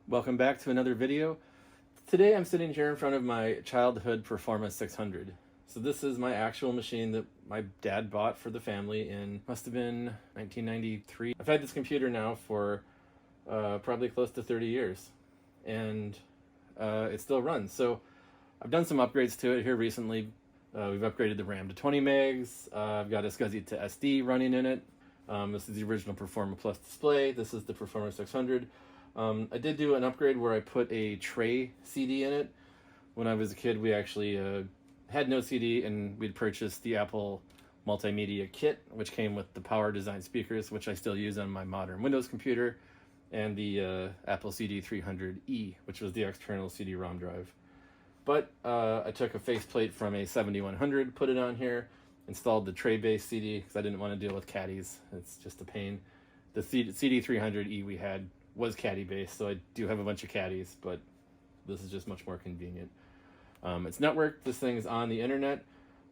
Welcome back to another video. Today I'm sitting here in front of my childhood Performa 600. So this is my actual machine that my dad bought for the family in, must have been 1993. I've had this computer now for probably close to 30 years and it still runs. So I've done some upgrades to it here recently. We've upgraded the RAM to 20 megs. I've got a SCSI to SD running in it. This is the original Performa Plus display. This is the Performa 600. I did do an upgrade where I put a tray CD in it. When I was a kid, we actually had no CD, and we'd purchased the Apple multimedia kit, which came with the power design speakers, which I still use on my modern Windows computer, and the Apple CD 300E, which was the external CD-ROM drive. But I took a faceplate from a 7100, put it on here, installed the tray-based CD because I didn't want to deal with caddies. It's just a pain. The CD 300E we had was caddy based, so I do have a bunch of caddies, but this is just much more convenient. It's networked. This thing's on the internet.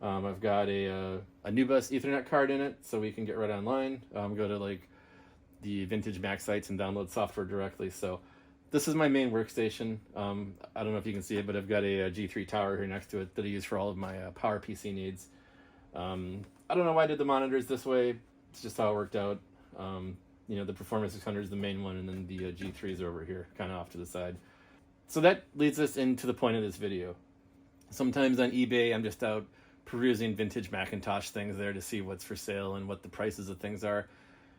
I've got a NuBus Ethernet card in it, so we can get right online. Go to like the vintage Mac sites and download software directly. So this is my main workstation. I don't know if you can see it, but I've got a G3 tower here next to it that I use for all of my power PC needs. I don't know why I did the monitors this way. It's just how it worked out. You know, the Performa 600 is the main one, and then the G3s are over here, kind of off to the side. So that leads us into the point of this video. Sometimes on eBay, I'm just out perusing vintage Macintosh things there to see what's for sale and what the prices of things are.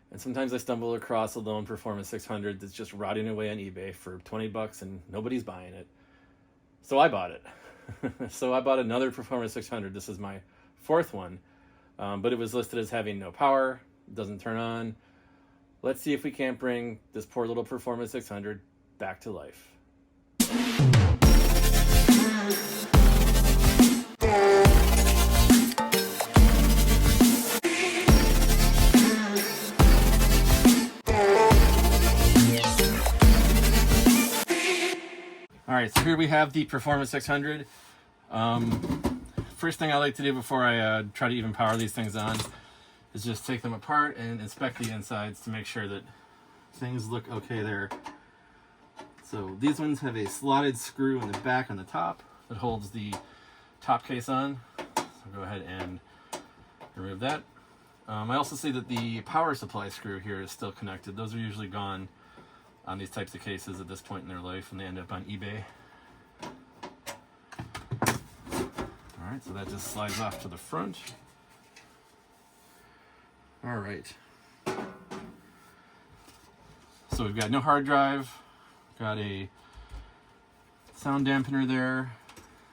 And sometimes I stumble across a lone Performa 600 that's just rotting away on eBay for 20 bucks and nobody's buying it. So I bought it. So I bought another Performa 600. This is my fourth one, but it was listed as having no power, doesn't turn on. Let's see if we can't bring this poor little Performa 600 back to life. All right, so here we have the Performa 600. First thing I like to do before I try to even power these things on is just take them apart and inspect the insides to make sure that things look okay there. So these ones have a slotted screw in the back on the top that holds the top case on. So go ahead and remove that. I also see that the power supply screw here is still connected. Those are usually gone on these types of cases at this point in their life when they end up on eBay. All right, so that just slides off to the front. All right. So we've got no hard drive, got a sound dampener there.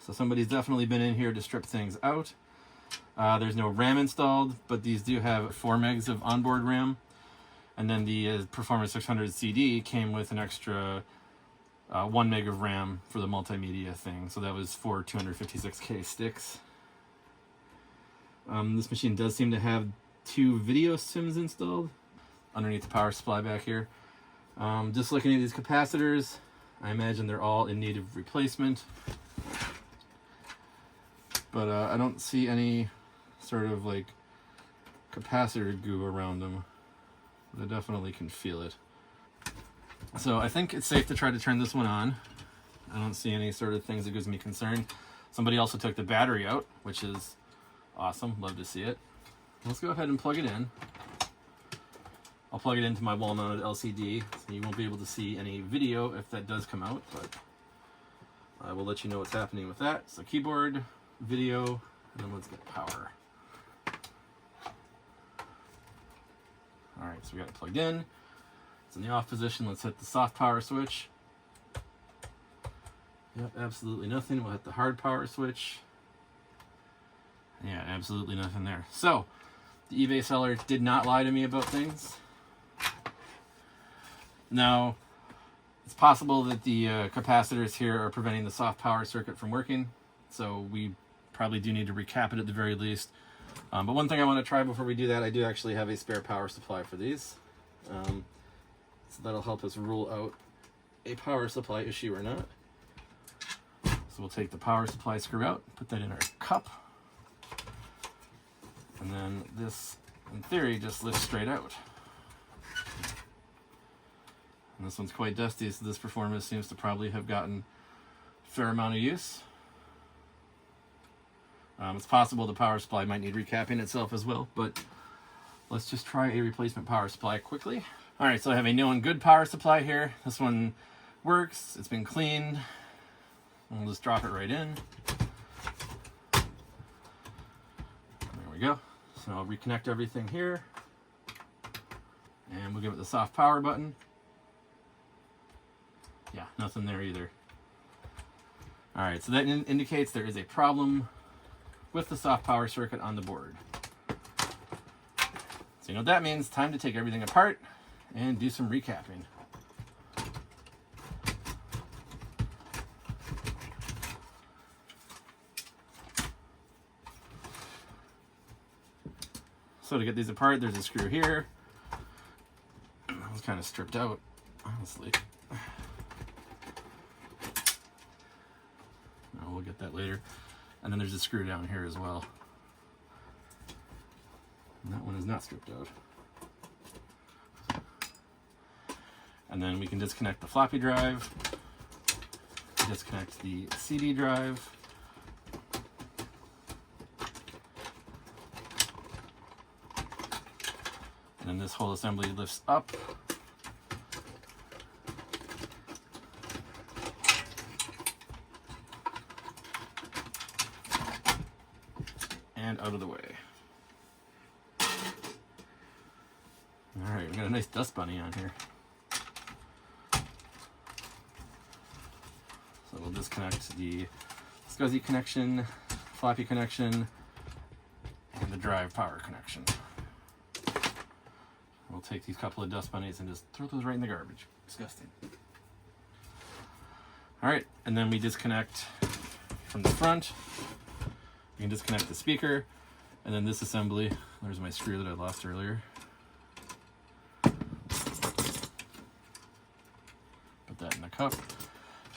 So somebody's definitely been in here to strip things out. There's no RAM installed, but these do have 4 megs of onboard RAM. And then the Performa 600 CD came with an extra 1 meg of RAM for the multimedia thing. So that was 4 256K sticks. This machine does seem to have 2 video sims installed underneath the power supply back here. Just looking at these capacitors, I imagine they're all in need of replacement. But I don't see any sort of like capacitor goo around them. I definitely can feel it. So I think it's safe to try to turn this one on. I don't see any sort of things that gives me concern. Somebody also took the battery out, which is awesome. Love to see it. Let's go ahead and plug it in. I'll plug it into my wall-mounted LCD, so you won't be able to see any video if that does come out, but I will let you know what's happening with that. So keyboard, video, and then let's get power. All right, so we got it plugged in. It's in the off position. Let's hit the soft power switch. Yep, absolutely nothing. We'll hit the hard power switch. Yeah, absolutely nothing there. So the eBay seller did not lie to me about things. Now, it's possible that the capacitors here are preventing the soft power circuit from working, so we probably do need to recap it at the very least. But one thing I want to try before we do that, I do actually have a spare power supply for these. So that'll help us rule out a power supply issue or not. So we'll take the power supply screw out, put that in our cup. And then this, in theory, just lifts straight out. And this one's quite dusty, so this Performa seems to probably have gotten a fair amount of use. It's possible the power supply might need recapping itself as well, but let's just try a replacement power supply quickly. All right, so I have a new and good power supply here. This one works, it's been cleaned. We'll just drop it right in. There we go. So I'll reconnect everything here. And we'll give it the soft power button. Yeah, nothing there either. All right, so that indicates there is a problem with the soft power circuit on the board. So you know what that means. Time to take everything apart and do some recapping. So to get these apart, there's a screw here. It was kind of stripped out, honestly. No, we'll get that later. And then there's a screw down here as well. And that one is not stripped out. And then we can disconnect the floppy drive, disconnect the CD drive, and then this whole assembly lifts up. And out of the way. All right, we got a nice dust bunny on here. So we'll disconnect the SCSI connection, floppy connection, and the drive power connection. We'll take these couple of dust bunnies and just throw those right in the garbage. Disgusting. All right, and then we disconnect from the front. You can disconnect the speaker, and then this assembly, there's my screw that I lost earlier. Put that in the cup.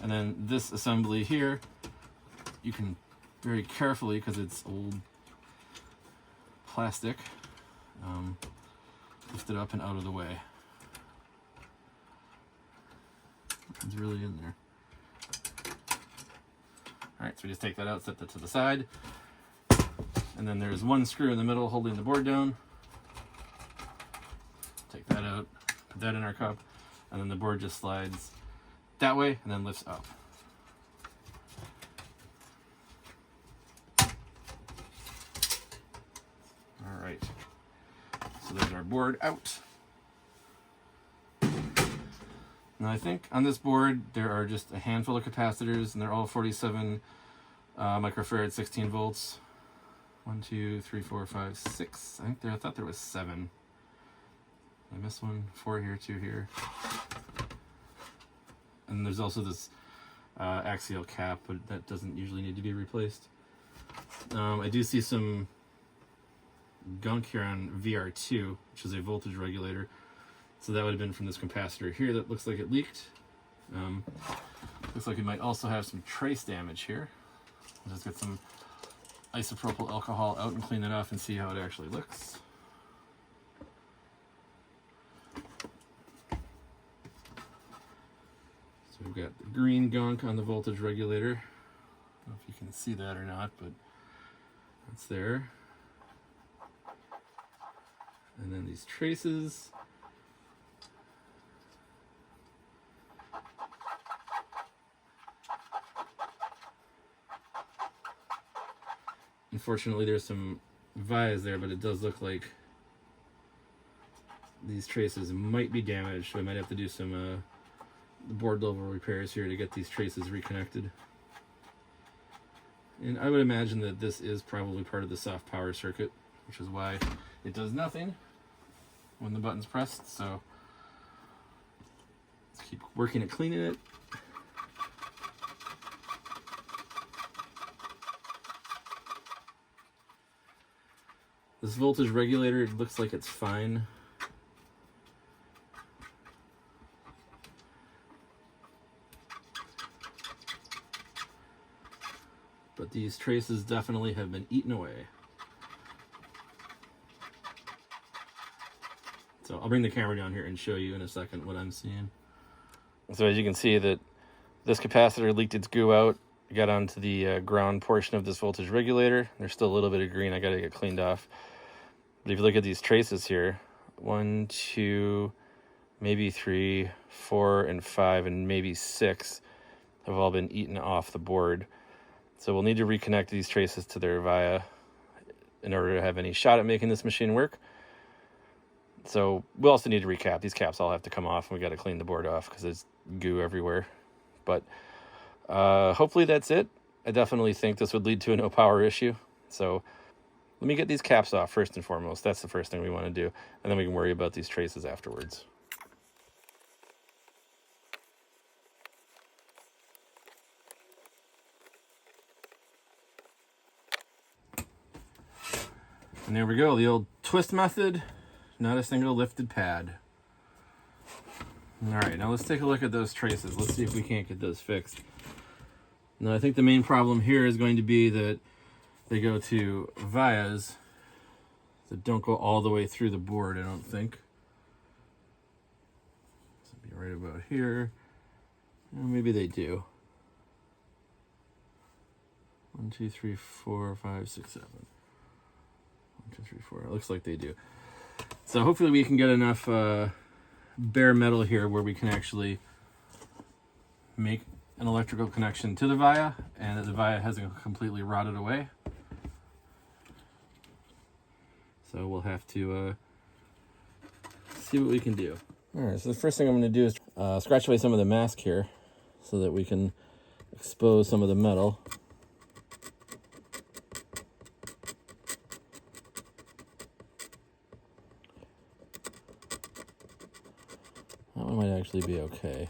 And then this assembly here, you can very carefully, because it's old plastic, lift it up and out of the way. It's really in there. All right, so we just take that out, set that to the side. And then there's one screw in the middle holding the board down. Take that out, put that in our cup, and then the board just slides that way and then lifts up. All right, so there's our board out. Now I think on this board there are just a handful of capacitors, and they're all 47 microfarad, 16 volts. 1, 2, 3, 4, 5, 6. I thought there was 7. I missed one. 4 here, 2 here. And there's also this axial cap, but that doesn't usually need to be replaced. I do see some gunk here on VR2, which is a voltage regulator. So that would have been from this capacitor here that looks like it leaked. Looks like we might also have some trace damage here. I'll just get some isopropyl alcohol out and clean it off and see how it actually looks. So we've got the green gunk on the voltage regulator. I don't know if you can see that or not, but that's there. And then these traces. Unfortunately, there's some vias there, but it does look like these traces might be damaged, so I might have to do some board level repairs here to get these traces reconnected. And I would imagine that this is probably part of the soft power circuit, which is why it does nothing when the button's pressed. So let's keep working at cleaning it. This voltage regulator, it looks like it's fine. But these traces definitely have been eaten away. So I'll bring the camera down here and show you in a second what I'm seeing. So as you can see, that this capacitor leaked its goo out, got onto the ground portion of this voltage regulator. There's still a little bit of green I gotta get cleaned off. But if you look at these traces here, 1, 2, maybe 3, 4, and 5, and maybe 6 have all been eaten off the board. So we'll need to reconnect these traces to their via in order to have any shot at making this machine work. So we'll also need to recap. These caps all have to come off, and we got to clean the board off because there's goo everywhere. But hopefully that's it. I definitely think this would lead to a no power issue. So let me get these caps off first and foremost. That's the first thing we want to do. And then we can worry about these traces afterwards. And there we go, the old twist method, not a single lifted pad. All right, now let's take a look at those traces. Let's see if we can't get those fixed. Now, I think the main problem here is going to be that they go to vias that don't go all the way through the board, I don't think. This would be right about here. Well, maybe they do. 1, 2, 3, 4, 5, 6, 7. 1, 2, 3, 4. It looks like they do. So hopefully we can get enough bare metal here where we can actually make an electrical connection to the via, and that the via hasn't completely rotted away. So we'll have to see what we can do. All right, so the first thing I'm going to do is scratch away some of the mask here so that we can expose some of the metal. That one might actually be okay.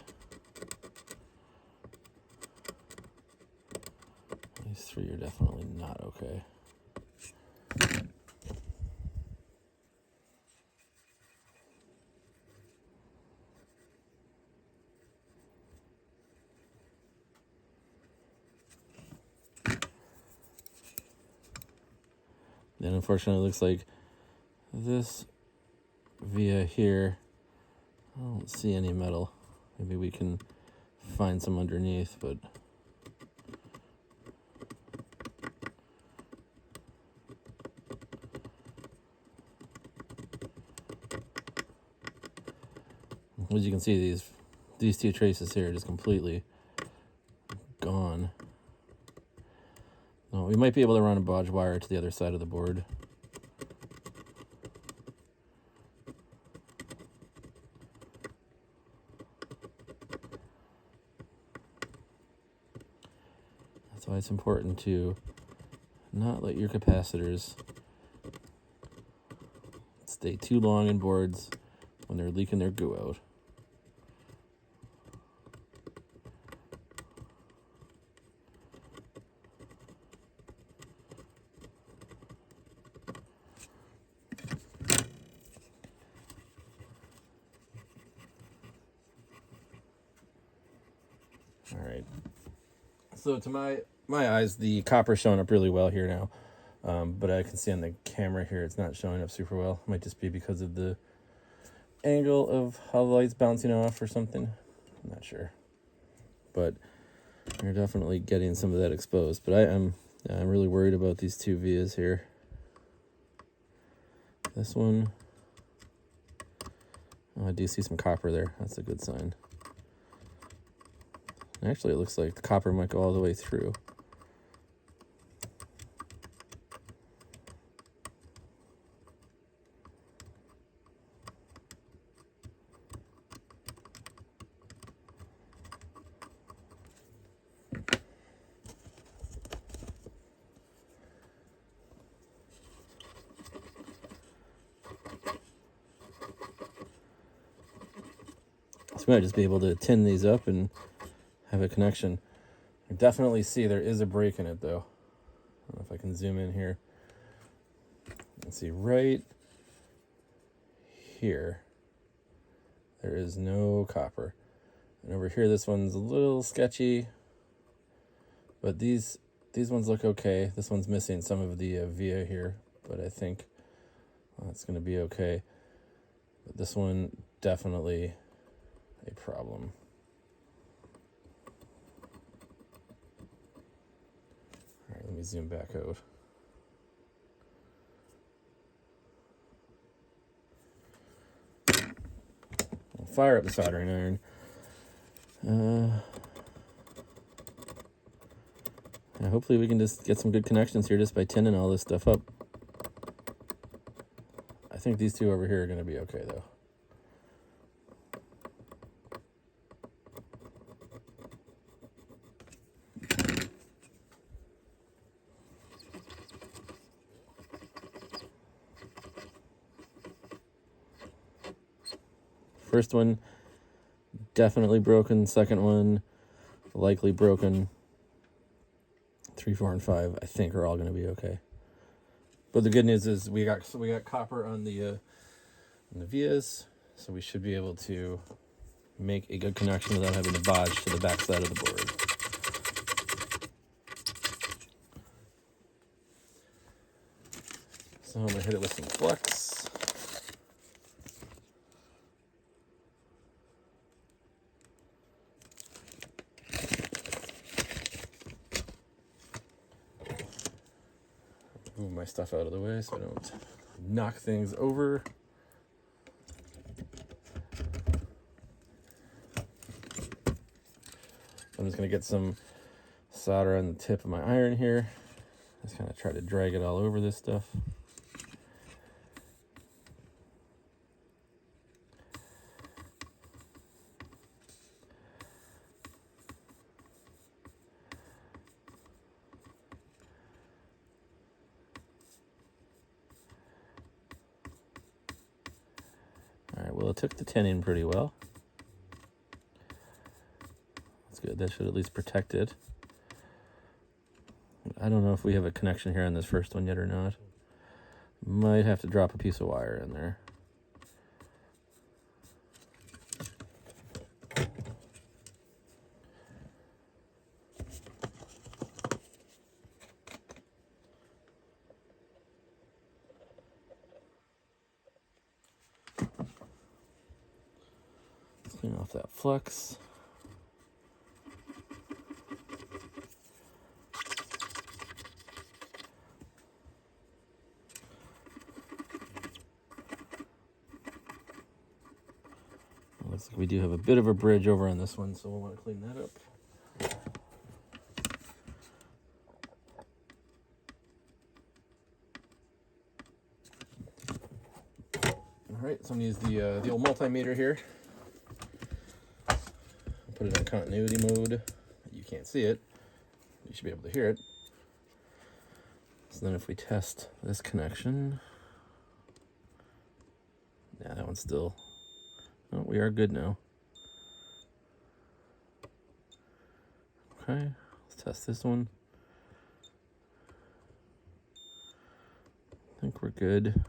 These three are definitely not okay. Then unfortunately it looks like this via here, I don't see any metal. Maybe we can find some underneath, but as you can see, these two traces here are just completely gone. No, we might be able to run a bodge wire to the other side of the board. That's why it's important to not let your capacitors stay too long in boards when they're leaking their goo out. All right. So to my eyes, the copper's showing up really well here now. But I can see on the camera here it's not showing up super well. It might just be because of the angle of how the light's bouncing off or something. I'm not sure. But you're definitely getting some of that exposed. But I'm really worried about these two vias here. This one, oh, I do see some copper there. That's a good sign. Actually, it looks like the copper might go all the way through. So we might just be able to tin these up and have a connection. I definitely see there is a break in it though. I don't know if I can zoom in here. Let's see, right here, there is no copper. And over here, this one's a little sketchy, but these ones look okay. This one's missing some of the via here, but I think it's going to be okay. But this one, definitely a problem. zoom back out. I'll fire up the soldering iron. Hopefully we can just get some good connections here just by tinning all this stuff up. I think these two over here are going to be okay though. First one, definitely broken. Second one, likely broken. 3, 4, and 5, I think, are all going to be okay. But the good news is we got copper on the vias, so we should be able to make a good connection without having to bodge to the back side of the board. So I'm going to hit it with some flux. Move my stuff out of the way so I don't knock things over. I'm just going to get some solder on the tip of my iron here. Just kind of try to drag it all over this stuff. Well, it took the tin in pretty well. That's good. That should at least protect it. I don't know if we have a connection here on this first one yet or not. Might have to drop a piece of wire in there. Clean off that flux. Looks like we do have a bit of a bridge over on this one, so we'll want to clean that up. All right, so I'm going to use the old multimeter here. Put it on continuity mode. You can't see it. You should be able to hear it. So then if we test this connection, yeah, that one's still, oh, we are good now. Okay, let's test this one. I think we're good.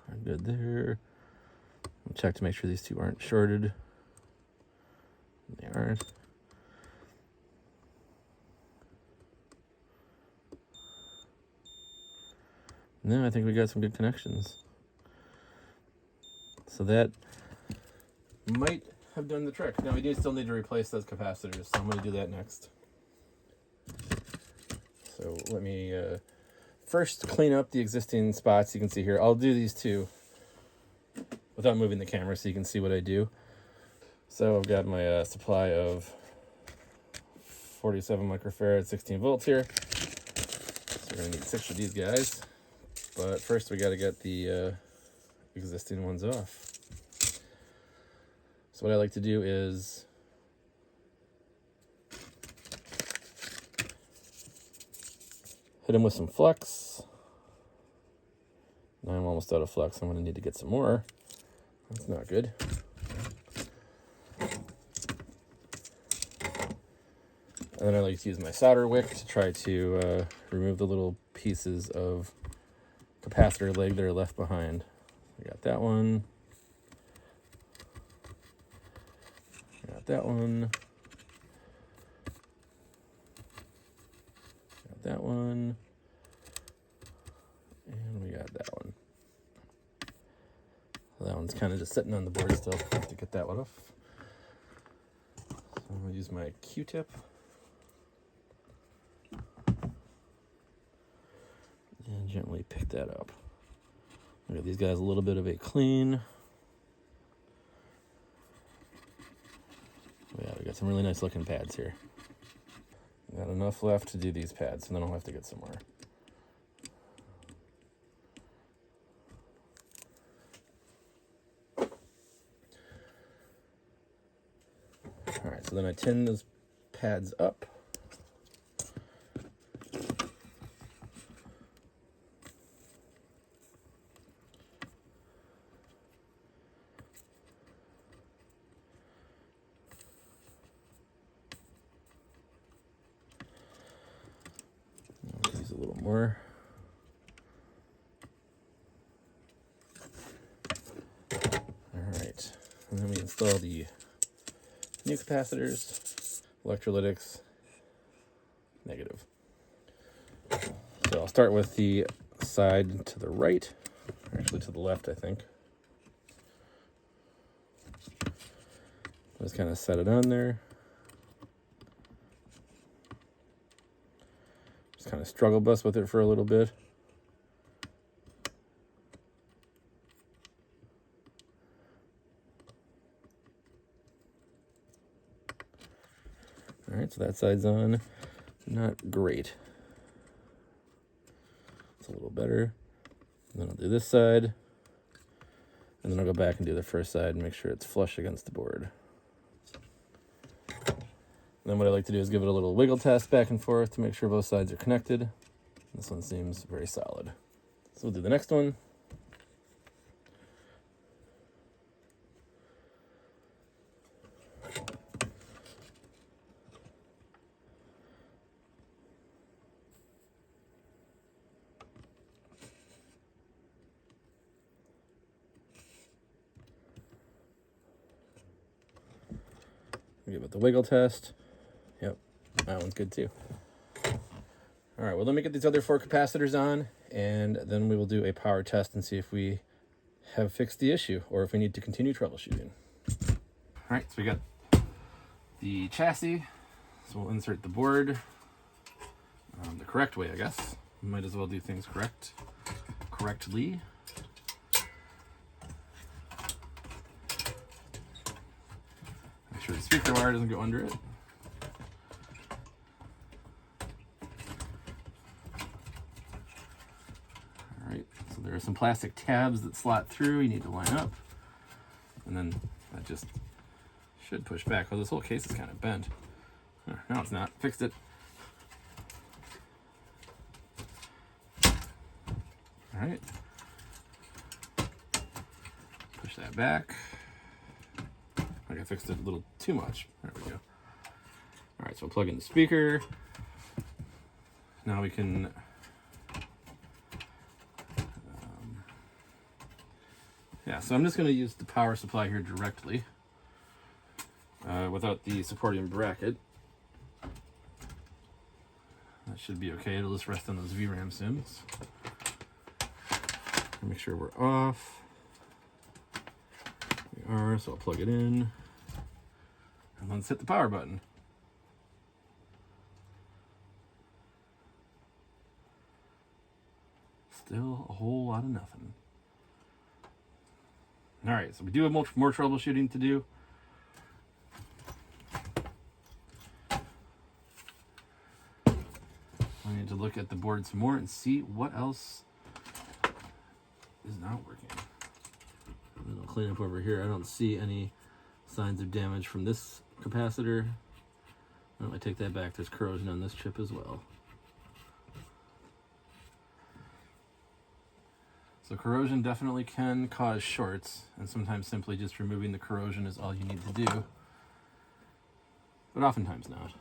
We're good there. I'll check to make sure these two aren't shorted. They aren't. No, I think we got some good connections. So that might have done the trick. Now we do still need to replace those capacitors, so I'm going to do that next. So let me first clean up the existing spots. You can see here, I'll do these two without moving the camera so you can see what I do. So I've got my supply of 47 microfarad, 16 volts here. So we're going to need 6 of these guys. But first we got to get the existing ones off. So what I like to do is hit them with some flux. Now I'm almost out of flux. I'm going to need to get some more. That's not good. And then I like to use my solder wick to try to remove the little pieces of capacitor leg that are left behind. We got that one. Got that one. Got that one. And we got that one. So that one's kind of just sitting on the board still. Have to get that one off. So I'm going to use my Q-tip. And gently pick that up. I'll give these guys a little bit of a clean. Yeah, we got some really nice looking pads here. Got enough left to do these pads, and then I'll have to get some more. All right, so then I tin those pads up. I'll use a little more. All right, and then we install the new capacitors, electrolytics, negative. So I'll start with the side to the right, or actually to the left, I think. Just kind of set it on there. Just kind of struggle bus with it for a little bit. All right, so that side's on. Not great. It's a little better. And then I'll do this side. And then I'll go back and do the first side and make sure it's flush against the board. And then what I like to do is give it a little wiggle test back and forth to make sure both sides are connected. This one seems very solid. So we'll do the next one. Give it the wiggle test. Yep, that one's good too. All right, well, let me get these other 4 capacitors on, and then we will do a power test and see if we have fixed the issue or if we need to continue troubleshooting. All right, so we got the chassis, so we'll insert the board the correct way, I guess. Might as well do things correctly. Make sure the speaker wire doesn't go under it. All right, so there are some plastic tabs that slot through. You need to line up, and then that just should push back. Oh, this whole case is kind of bent. Oh, no, it's not. Fixed it. All right. Push that back. I fixed it a little too much. There we go. All right, so we'll plug in the speaker. Now we can so I'm just going to use the power supply here directly without the supporting bracket. That should be okay. It'll just rest on those VRAM sims. Make sure we're off. We are, so I'll plug it in. And let's hit the power button. Still a whole lot of nothing. All right, so we do have more troubleshooting to do. I need to look at the board some more and see what else is not working. And then I'll clean up over here. I don't see any signs of damage from this capacitor. I take that back. There's corrosion on this chip as well. So corrosion definitely can cause shorts, and sometimes simply just removing the corrosion is all you need to do, but oftentimes not.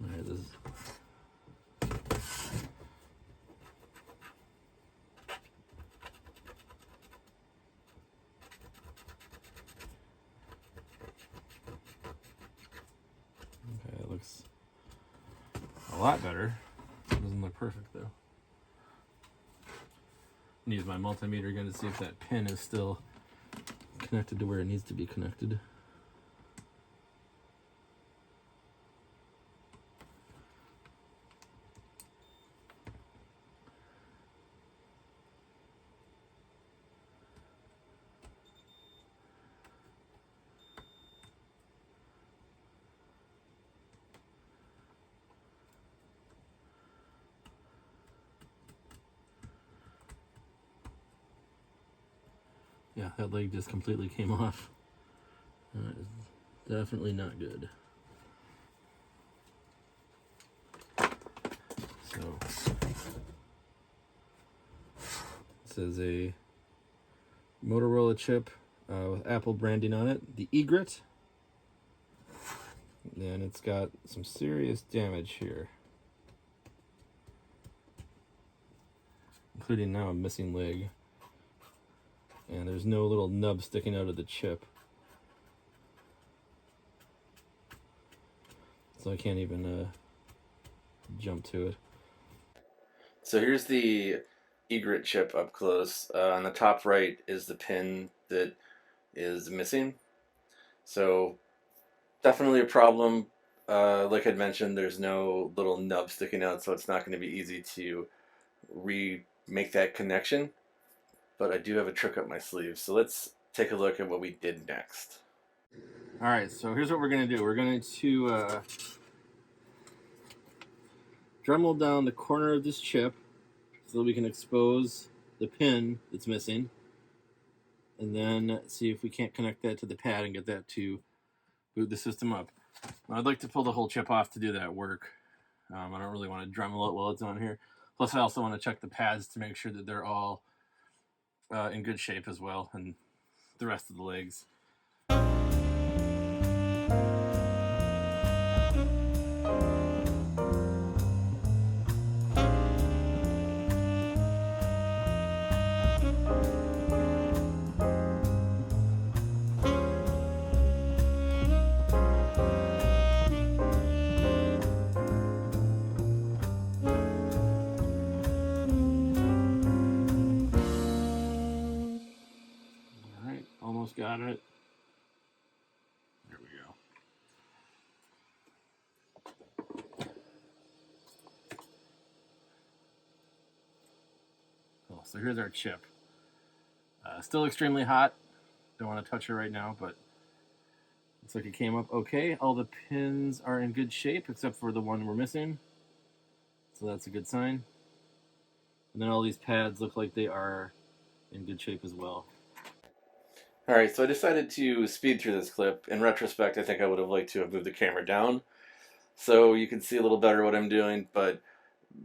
All right, this is looks a lot better. It doesn't look perfect though. I'm gonna use my multimeter again to see if that pin is still connected to where it needs to be connected. Yeah, that leg just completely came off. That is definitely not good. So, this is a Motorola chip with Apple branding on it, the egret. And it's got some serious damage here, including now a missing leg. And there's no little nub sticking out of the chip. So I can't even jump to it. So here's the egret chip up close. On the top right is the pin that is missing. So definitely a problem. Like I'd mentioned, there's no little nub sticking out, so it's not going to be easy to remake that connection. But I do have a trick up my sleeve, so let's take a look at what we did next. Alright, so here's what we're going to do. We're going to Dremel down the corner of this chip so that we can expose the pin that's missing, and then see if we can't connect that to the pad and get that to boot the system up. Now, I'd like to pull the whole chip off to do that work. I don't really want to Dremel it while it's on here. Plus I also want to check the pads to make sure that they're all in good shape as well, and the rest of the legs. Almost got it. There we go. Cool. So here's our chip. Still extremely hot. Don't want to touch it right now, but looks like it came up okay. All the pins are in good shape except for the one we're missing. So that's a good sign. And then all these pads look like they are in good shape as well. Alright, so I decided to speed through this clip. In retrospect, I think I would have liked to have moved the camera down so you can see a little better what I'm doing, but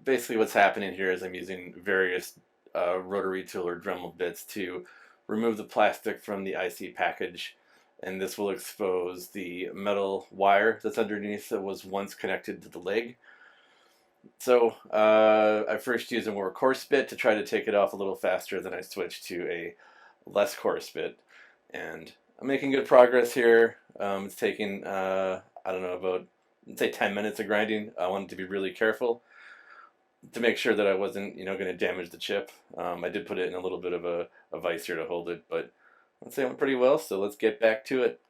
basically what's happening here is I'm using various rotary tool or Dremel bits to remove the plastic from the IC package, and this will expose the metal wire that's underneath that was once connected to the leg. So I first used a more coarse bit to try to take it off a little faster, then I switched to a less coarse bit. And I'm making good progress here. It's taking, I don't know, about, let's say 10 minutes of grinding. I wanted to be really careful to make sure that I wasn't, going to damage the chip. I did put it in a little bit of a vise here to hold it, but I'd say it went pretty well, so let's get back to it.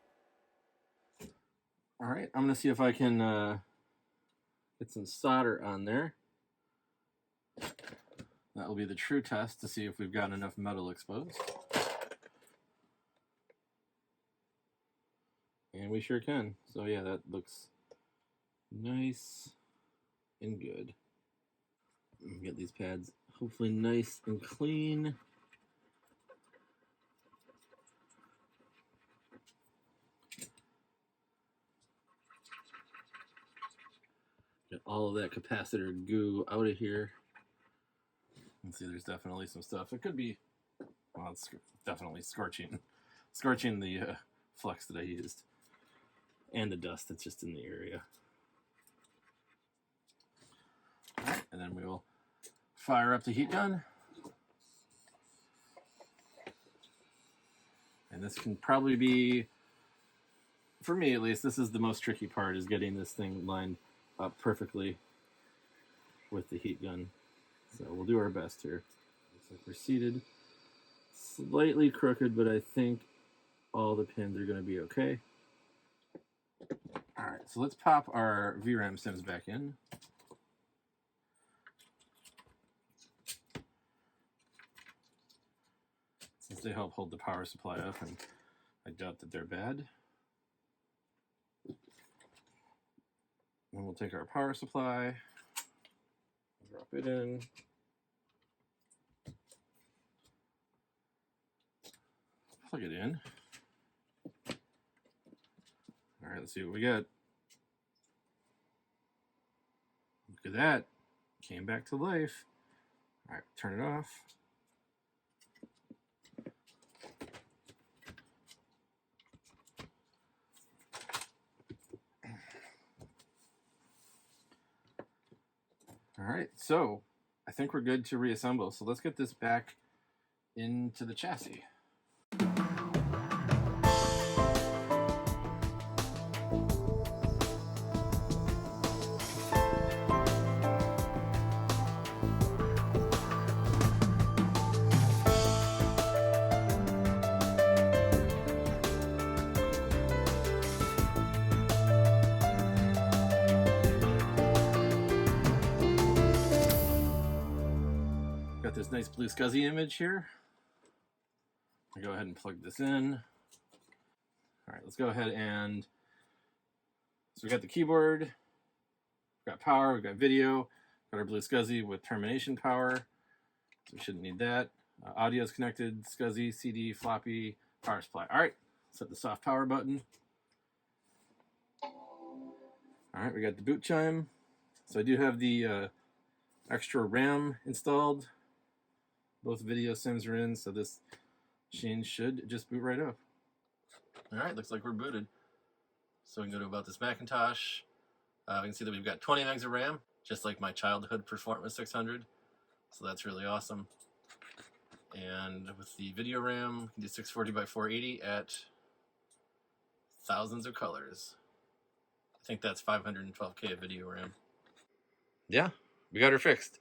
Alright, I'm going to see if I can get some solder on there. That will be the true test to see if we've got enough metal exposed. And we sure can. So yeah, that looks nice and good. Get these pads hopefully nice and clean. Get all of that capacitor goo out of here. You can see there's definitely some stuff. It could be, well, it's definitely scorching the flux that I used. And the dust that's just in the area. All right, and then we will fire up the heat gun. And this can probably be for me at least, this is the most tricky part, is getting this thing lined up perfectly with the heat gun. So we'll do our best here. Looks like we're seated slightly crooked, but I think all the pins are going to be okay. All right, so let's pop our VRAM sims back in. Since they help hold the power supply up, and I doubt that they're bad. Then we'll take our power supply, drop it in. Plug it in. All right, let's see what we got. Look at that. Came back to life. All right, turn it off. All right, so I think we're good to reassemble. So let's get this back into the chassis. Got this nice blue SCSI image here. I'll go ahead and plug this in. All right, let's go ahead and, so we got the keyboard, we've got power, we've got video, got our blue SCSI with termination power, so we shouldn't need that. Audio is connected, SCSI, CD, floppy, power supply. All right, set the soft power button. All right, we got the boot chime. So I do have the extra RAM installed. Both video sims are in, so this machine should just boot right up. All right, looks like we're booted. So we can go to About This Macintosh. We can see that we've got 20 megs of RAM, just like my childhood Performa 600. So that's really awesome. And with the video RAM, we can do 640 by 480 at thousands of colors. I think that's 512K of video RAM. Yeah, we got her fixed.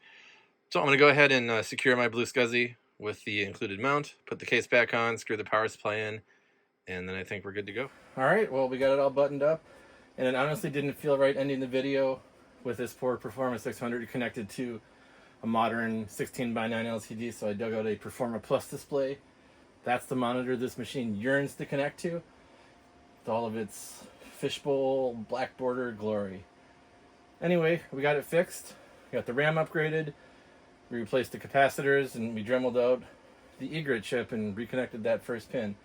So I'm going to go ahead and secure my blue SCSI with the included mount, put the case back on, screw the power supply in, and then I think we're good to go. All right, well, we got it all buttoned up, and it honestly didn't feel right ending the video with this poor Performa 600 connected to a modern 16:9 LCD, so I dug out a Performa Plus display. That's the monitor this machine yearns to connect to, with all of its fishbowl black border glory. Anyway, we got it fixed. We got the RAM upgraded. We replaced the capacitors, and we Dremeled out the egret chip and reconnected that first pin.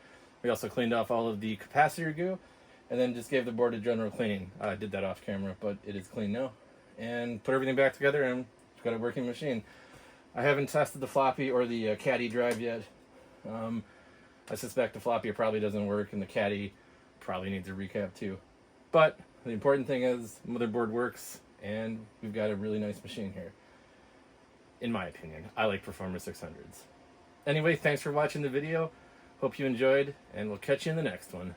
We also cleaned off all of the capacitor goo, and then just gave the board a general cleaning. I did that off camera, but it is clean now. And put everything back together, and we've got a working machine. I haven't tested the floppy or the caddy drive yet. I suspect the floppy probably doesn't work, and the caddy probably needs a recap too. But the important thing is the motherboard works, and we've got a really nice machine here. In my opinion, I like Performa 600s. Anyway, thanks for watching the video. Hope you enjoyed, and we'll catch you in the next one.